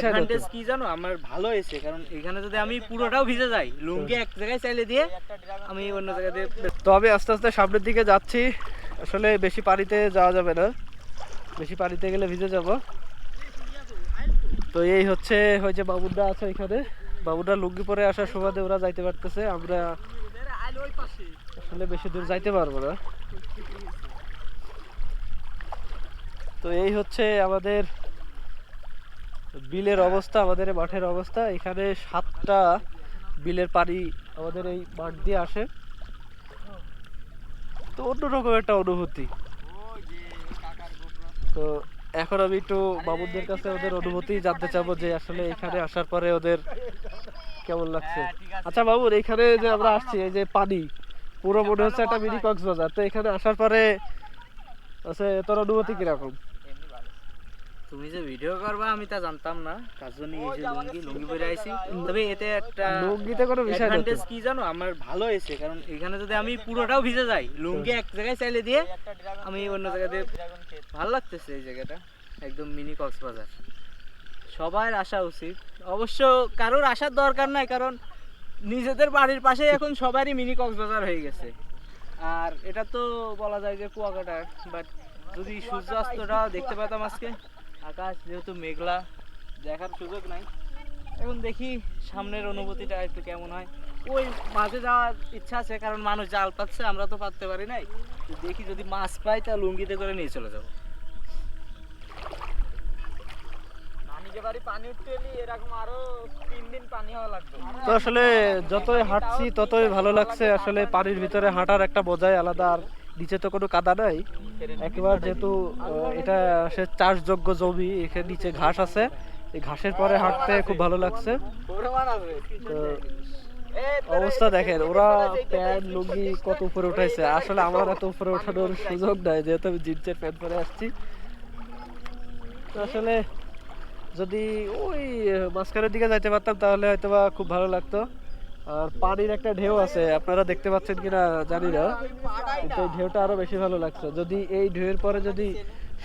Advantage কি জানো আমার ভালো হয়েছে, কারণ এখানে যদি আমি পুরোটাও ভিজে যাই, লুঙ্গি এক জায়গায় চাইলে দিয়ে আমি অন্য জায়গায় দিয়ে। তো আমি আস্তে আস্তে সামনের দিকে যাচ্ছি। আসলে বেশি পানিতে যাওয়া যাবে না, বেশি পানিতে গেলে ভিজে যাব। তো এই হচ্ছে ওই যে বাবুরদা আছে এখানে, বাবুরদা লুঙ্গি পরে আসার সুবাদে ওরা যাইতে পারতেছে, আমরা আসলে বেশি দূর যাইতে পারবো না। তো এই হচ্ছে আমাদের বিলের অবস্থা, আমাদের মাঠের অবস্থা। এখানে 7টা বিলের পানি আমাদের এই মাঠ দিয়ে আসে। তো অন্যরকম একটা অনুভূতি। তো এখন আমি একটু বাবুদের কাছে ওদের অনুভূতি জানতে চাবো যে আসলে এখানে আসার পরে ওদের কেমন লাগছে। আচ্ছা বাবুর, এখানে যে আমরা আসছি, এই যে পানি পুরো মনে হচ্ছে একটা মিনি কক্সবাজার। তো এখানে আসার পরে আছে তোর অনুভূতি কিরকম? তুমি যে ভিডিও করবা আমি তা জানতাম না, তার জন্য এই যে লুঙ্গি পরে আইছি। তবে এতে একটা লুঙ্গিতে কোনো বিষয় না। অ্যাডভান্টেজ কি জানো আমার ভালো হয়েছে, কারণ এখানে যদি আমি পুরোটাও ভিজে যাই, লুঙ্গি এক জায়গায় চাইলে দিয়ে আমি অন্য জায়গায় দিয়ে। ভালো লাগতেছে এই জায়গাটা, একদম মিনি কক্সবাজার। সবার আসা উচিত। অবশ্য কারোর আসার দরকার নাই, কারণ নিজেদের বাড়ির পাশে এখন সবারই মিনি কক্সবাজার হয়ে গেছে। আর এটা তো বলা যায় যে কুয়াকাটা, বাট যদি সূর্যাস্তটা দেখতে পেতাম আজকে, আকাশ যেহেতু মেঘলা, দেখার সুযোগ নাই। এখন দেখি সামনের অনুভূতিটা একটু কেমন হয়। ওই মাঝে যাওয়ার ইচ্ছা আছে, কারণ মানুষ জাল পাচ্ছে, আমরা তো পাততে পারি নাই। তো দেখি যদি মাছ পাই তা লুঙ্গিতে করে নিয়ে চলে যাবো। তো আসলে যতই হাঁটছি ততই ভালো লাগছে। আসলে পানির ভিতরে হাঁটার একটা মজাই আলাদা। আর নিচে তো কোনো কাদা নাই একেবারে, যেহেতু এটা সে চাষযোগ্য জমি, এখানে নিচে ঘাস আছে। এই ঘাসের পরে হাঁটতে খুব ভালো লাগছে। তো অবস্থা দেখেন, ওরা প্যান্ট লুঙ্গি কত উপরে উঠাইছে। আসলে আমার এত উপরে ওঠানোর সুযোগ নাই, যেহেতু আমি জিন্সের প্যান্ট পরে আসছি। তো আসলে যদি ওই মাঝখানের দিকে যাইতে পারতাম তাহলে হয়তো বা খুব ভালো লাগতো। আর পানির একটা ঢেউ আছে, আপনারা দেখতে পাচ্ছেন কিনা জানি না, কিন্তু এই ঢেউটা আরো বেশি ভালো লাগছে। যদি এই ঢেউয়ের পরে যদি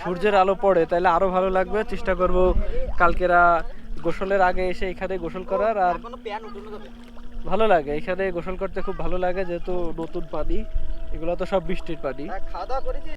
সূর্যের আলো পড়ে তাহলে আরো ভালো লাগবে। চেষ্টা করব কালকেরা গোসলের আগে এসে এখানে গোসল করার। আর ভালো লাগে এখানে গোসল করতে, খুব ভালো লাগে, যেহেতু নতুন পানি, এগুলো তো সব বৃষ্টির পানি।